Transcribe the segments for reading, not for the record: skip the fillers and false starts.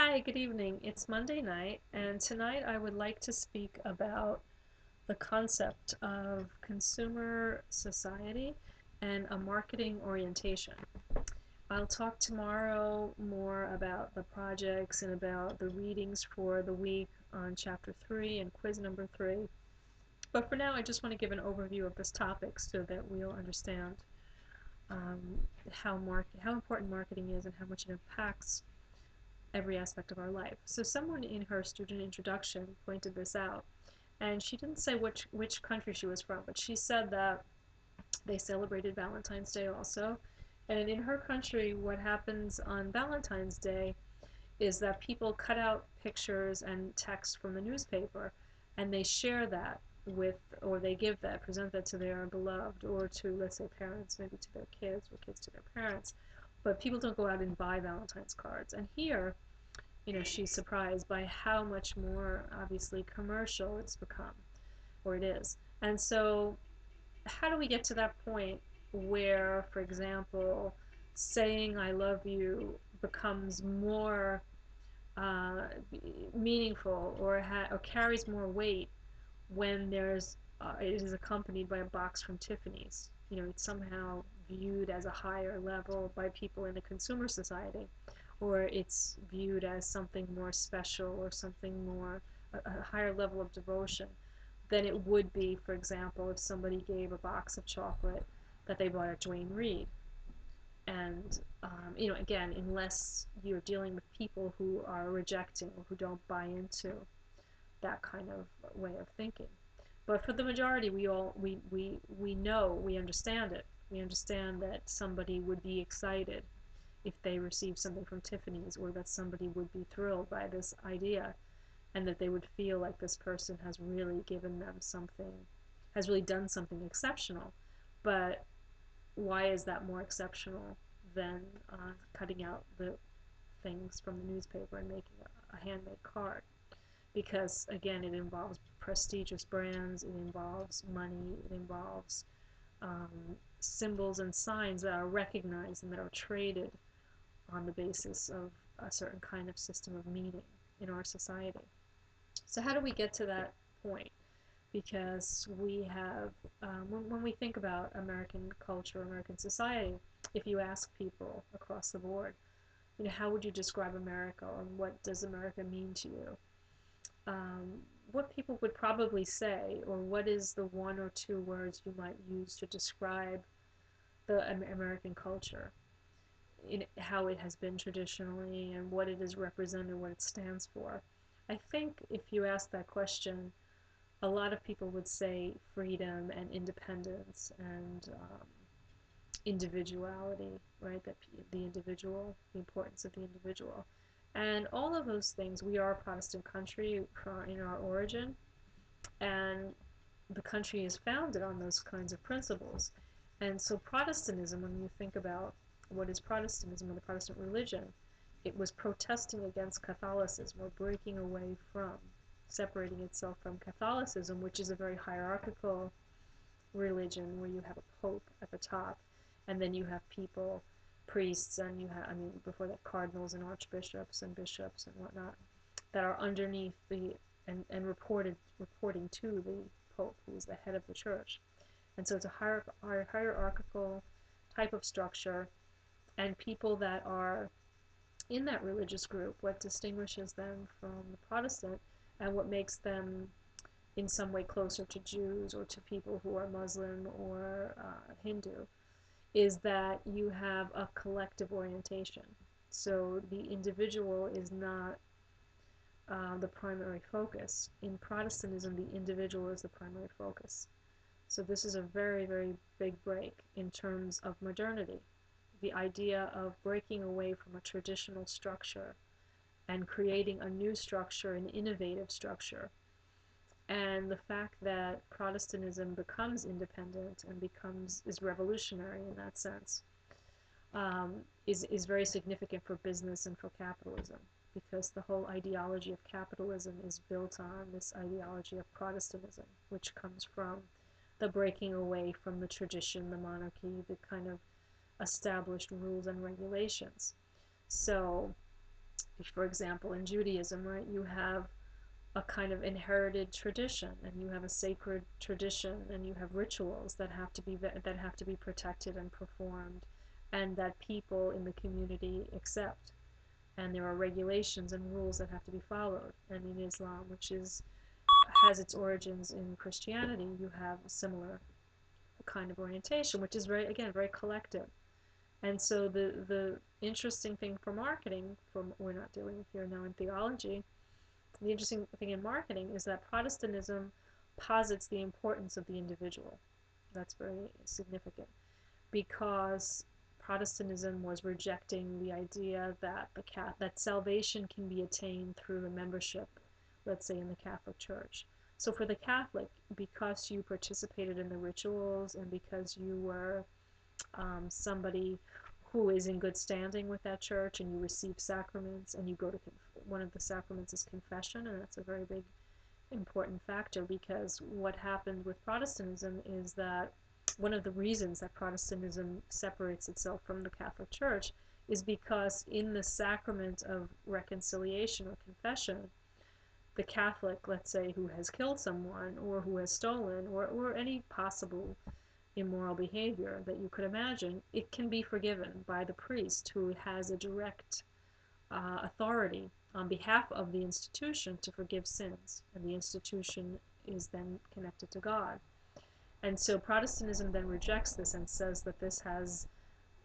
Hi, good evening. It's Monday night, and tonight I would like to speak about the concept of consumer society and a marketing orientation. I'll talk tomorrow more about the projects and about the readings for the week on chapter 3 and quiz number 3. But for now, I just want to give an overview of this topic so that we'll understand um, how important marketing is and how much it impacts every aspect of our life. So someone in her student introduction pointed this out, and she didn't say which country she was from, but she said that they celebrated Valentine's Day also. And in her country, what happens on Valentine's Day is that people cut out pictures and text from the newspaper and they share that with, or they give that, present that to their beloved, or to, let's say, parents, maybe to their kids, or kids to their parents. But people don't go out and buy Valentine's cards. And here, she's surprised by how much more obviously commercial it's become, or it is. And so, how do we get to that point where, for example, saying I love you becomes more uh, meaningful, or carries more weight when it is accompanied by a box from Tiffany's? It's somehow viewed as a higher level by people in the consumer society, or it's viewed as something more special, or something more, a higher level of devotion than it would be, for example, if somebody gave a box of chocolate that they bought at Duane Reade. And again, unless you're dealing with people who are rejecting or who don't buy into that kind of way of thinking. But for the majority, we know, we understand it. We understand that somebody would be excited if they received something from Tiffany's, or that somebody would be thrilled by this idea, and that they would feel like this person has really given them something, has really done something exceptional. But why is that more exceptional than cutting out the things from the newspaper and making a handmade card? Because again, it involves prestigious brands, it involves money, it involves um, symbols and signs that are recognized and that are traded on the basis of a certain kind of system of meaning in our society. So how do we get to that point? Because we have, when we think about American culture, American society, if you ask people across the board, how would you describe America, or what does America mean to you? Um, what people would probably say, or what is the one or two words you might use to describe the American culture, how it has been traditionally, and what it is represented, what it stands for? I think if you ask that question, a lot of people would say freedom and independence and individuality, right? That the individual, the importance of the individual. And all of those things, we are a Protestant country in our origin, and the country is founded on those kinds of principles. And so Protestantism, when you think about what is Protestantism or the Protestant religion, it was protesting against Catholicism, or breaking away from, separating itself from Catholicism, which is a very hierarchical religion where you have a pope at the top, and then you have people, priests, and you have, before that, cardinals and archbishops and bishops and whatnot, that are underneath and reporting to the pope, who is the head of the church. And so it's a hierarchical type of structure, and people that are in that religious group, what distinguishes them from the Protestant, and what makes them in some way closer to Jews or to people who are Muslim or Hindu, is that you have a collective orientation. So the individual is not the primary focus. In Protestantism, the individual is the primary focus. So this is a very, very big break in terms of modernity. The idea of breaking away from a traditional structure and creating a new structure, an innovative structure. And the fact that Protestantism becomes independent and is revolutionary in that sense, is very significant for business and for capitalism, because the whole ideology of capitalism is built on this ideology of Protestantism, which comes from the breaking away from the tradition, the monarchy, the kind of established rules and regulations. So For example, in Judaism, right, you have a kind of inherited tradition, and you have a sacred tradition, and you have rituals that have to be protected and performed, and that people in the community accept. And there are regulations and rules that have to be followed. And in Islam, which is has its origins in Christianity, you have a similar kind of orientation, which is very collective. And so the interesting thing for marketing, from we're not doing it here now in theology, the interesting thing in marketing is that Protestantism posits the importance of the individual. That's very significant because Protestantism was rejecting the idea that that salvation can be attained through a membership, let's say in the Catholic Church. So for the Catholic, because you participated in the rituals and because you were somebody who is in good standing with that church, and you receive sacraments, and you go to one of the sacraments is confession, and that's a very big important factor, because what happened with Protestantism is that one of the reasons that Protestantism separates itself from the Catholic Church is because in the sacrament of reconciliation or confession, the Catholic, let's say, who has killed someone or who has stolen or any possible immoral behavior that you could imagine, it can be forgiven by the priest, who has a direct authority on behalf of the institution to forgive sins, and the institution is then connected to God. And so Protestantism then rejects this and says that this has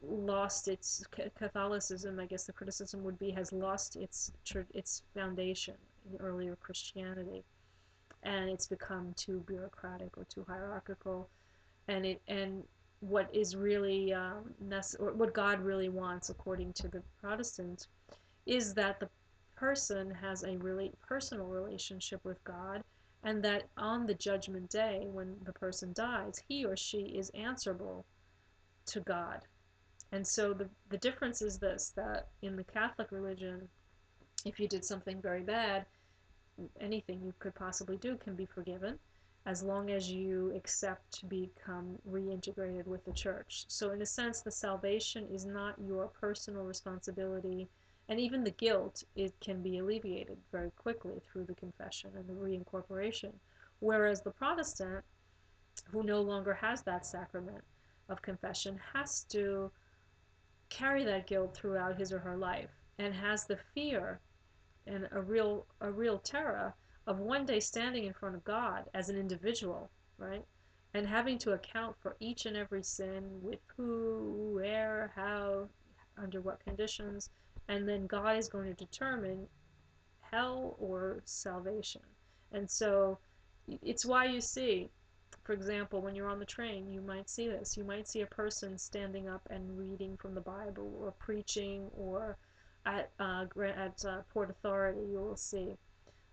lost its Catholicism. I guess the criticism would be has lost its foundation in earlier Christianity, and it's become too bureaucratic or too hierarchical, and what is really what God really wants, according to the Protestant, is that the person has a really personal relationship with God, and that on the judgment day, when the person dies, he or she is answerable to God. And so the difference is this, that in the Catholic religion, if you did something very bad, anything you could possibly do can be forgiven, as long as you accept to become reintegrated with the church. So in a sense, the salvation is not your personal responsibility, and even the guilt, it can be alleviated very quickly through the confession and the reincorporation. Whereas the Protestant, who no longer has that sacrament of confession, has to carry that guilt throughout his or her life, and has the fear and a real terror of one day standing in front of God as an individual, right? And having to account for each and every sin, with who, where, how, under what conditions, and then God is going to determine hell or salvation. And so it's why you see, for example, when you're on the train, you might see this. You might see a person standing up and reading from the Bible, or preaching, or at Port Authority, you will see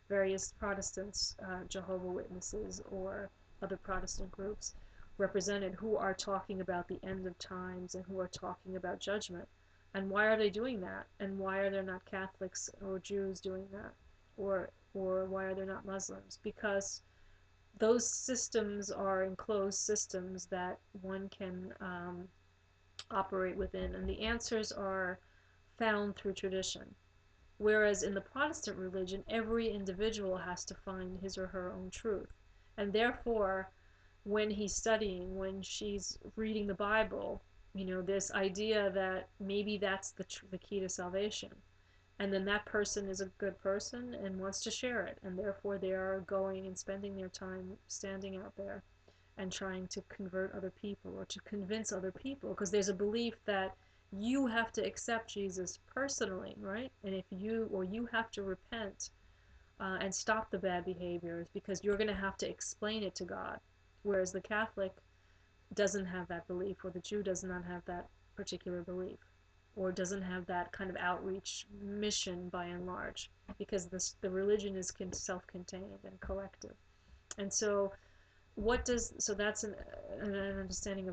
various Protestants, Jehovah Witnesses, or other Protestant groups represented, who are talking about the end of times and who are talking about judgment. And why are they doing that? And why are there not Catholics or Jews doing that? Or why are there not Muslims? Because those systems are enclosed systems that one can operate within, and the answers are found through tradition. Whereas in the Protestant religion, every individual has to find his or her own truth. And therefore, when he's studying, when she's reading the Bible, this idea that maybe that's the key to salvation. And then that person is a good person and wants to share it. And therefore, they are going and spending their time standing out there and trying to convert other people or to convince other people, because there's a belief that you have to accept Jesus personally, right? And if you have to repent and stop the bad behaviors, because you're going to have to explain it to God. Whereas the Catholic doesn't have that belief, or the Jew does not have that particular belief, or doesn't have that kind of outreach mission by and large, because the religion is self-contained and collective. And so that's an understanding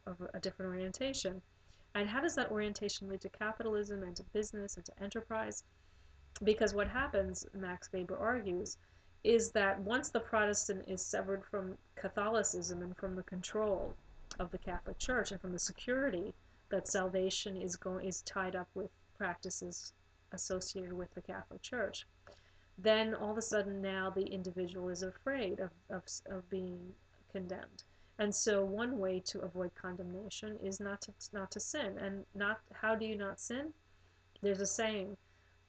of a different orientation. And how does that orientation lead to capitalism and to business and to enterprise? Because what happens, Max Weber argues, is that once the Protestant is severed from Catholicism and from the control of the Catholic Church and from the security that salvation is tied up with practices associated with the Catholic Church, then all of a sudden now the individual is afraid of being condemned. And so one way to avoid condemnation is not to sin. And not how do you not sin? There's a saying,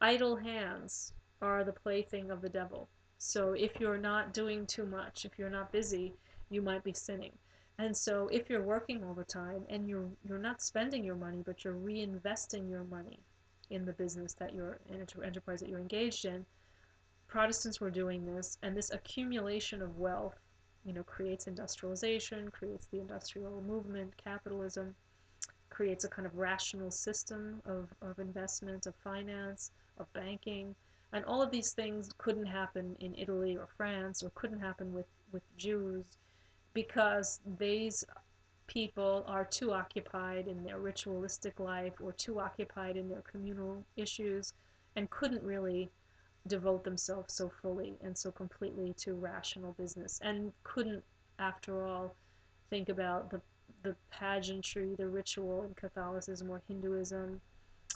idle hands are the plaything of the devil. So if you're not doing too much, if you're not busy, you might be sinning. And so if you're working all the time and you're not spending your money, but you're reinvesting your money in the business that you're in, enterprise that you're engaged in, Protestants were doing this, and this accumulation of wealth, creates industrialization, creates the industrial movement, capitalism, creates a kind of rational system of investment, of finance, of banking. And all of these things couldn't happen in Italy or France, or couldn't happen with Jews, because these people are too occupied in their ritualistic life or too occupied in their communal issues and couldn't really devote themselves so fully and so completely to rational business, and couldn't, after all, think about the pageantry, the ritual in Catholicism or Hinduism.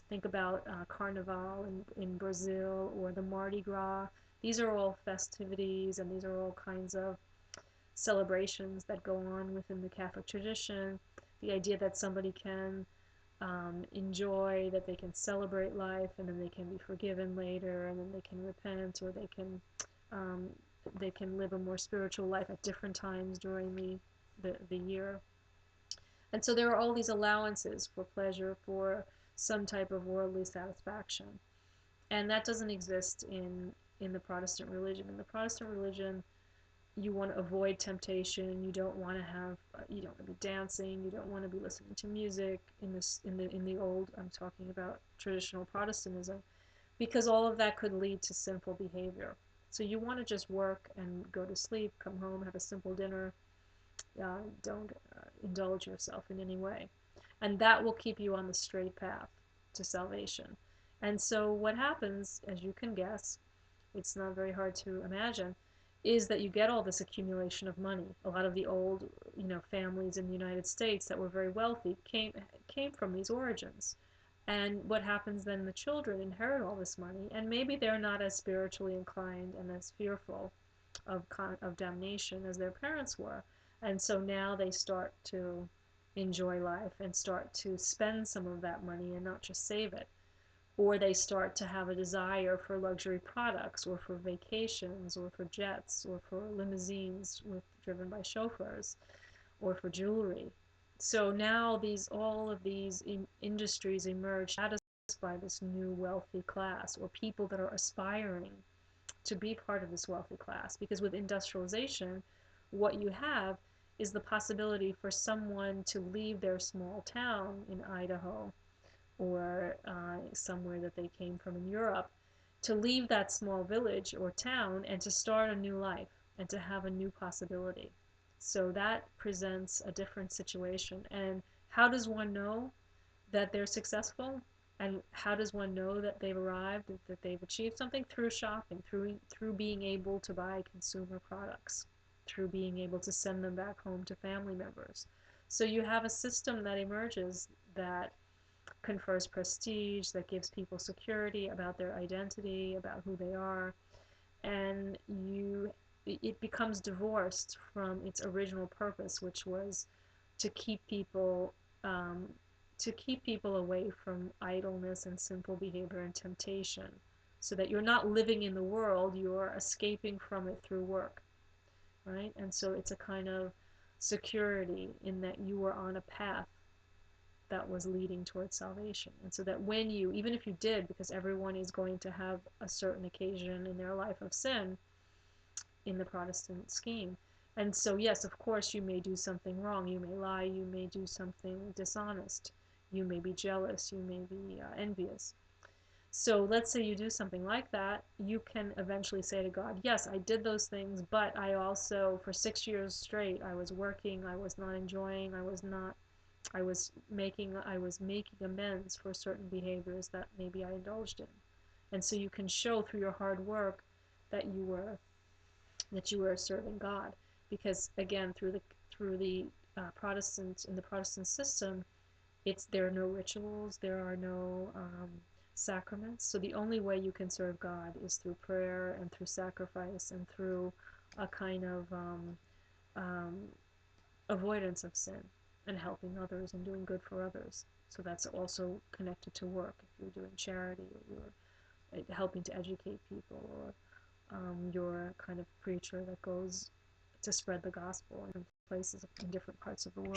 Think about Carnival in Brazil, or the Mardi Gras. These are all festivities, and these are all kinds of celebrations that go on within the Catholic tradition. The idea that somebody can enjoy, that they can celebrate life, and then they can be forgiven later, and then they can repent, or um, they can live a more spiritual life at different times during the year. And so there are all these allowances for pleasure, for some type of worldly satisfaction, and that doesn't exist in the Protestant religion. In the Protestant religion, you want to avoid temptation. You don't want to have. You don't want to be dancing. You don't want to be listening to music in the old. I'm talking about traditional Protestantism, because all of that could lead to sinful behavior. So you want to just work and go to sleep, come home, have a simple dinner. Don't indulge yourself in any way, and that will keep you on the straight path to salvation. And so what happens, as you can guess, it's not very hard to imagine, is that you get all this accumulation of money. A lot of the old, families in the United States that were very wealthy came from these origins. And what happens then? The children inherit all this money, and maybe they're not as spiritually inclined and as fearful of damnation as their parents were. And so now they start to enjoy life and start to spend some of that money and not just save it, or they start to have a desire for luxury products, or for vacations, or for jets, or for limousines driven by chauffeurs, or for jewelry. So now all of these industries emerge to satisfy this new wealthy class, or people that are aspiring to be part of this wealthy class. Because with industrialization, what you have is the possibility for someone to leave their small town in Idaho, or somewhere that they came from in Europe, to leave that small village or town and to start a new life and to have a new possibility. So that presents a different situation. And how does one know that they're successful? And how does one know that they've arrived, that they've achieved something? Through shopping, through being able to buy consumer products, through being able to send them back home to family members. So you have a system that emerges that confers prestige, that gives people security about their identity, about who they are, and it becomes divorced from its original purpose, which was to keep people um, to keep people away from idleness and simple behavior and temptation, so that you're not living in the world, you're escaping from it through work, right? And so it's a kind of security in that you are on a path that was leading towards salvation. And so that when you, even if you did, because everyone is going to have a certain occasion in their life of sin in the Protestant scheme. And so, yes, of course, you may do something wrong. You may lie. You may do something dishonest. You may be jealous. You may be envious. So let's say you do something like that. You can eventually say to God, yes, I did those things, but I also, for 6 years straight, I was working. I was not enjoying. I was making amends for certain behaviors that maybe I indulged in. And so you can show through your hard work that you were serving God, because again, through the Protestant in the Protestant system, there are no rituals, there are no sacraments. So the only way you can serve God is through prayer and through sacrifice and through a kind of um, avoidance of sin and helping others and doing good for others. So that's also connected to work. If you're doing charity or you're helping to educate people, or you're a kind of preacher that goes to spread the gospel in places in different parts of the world.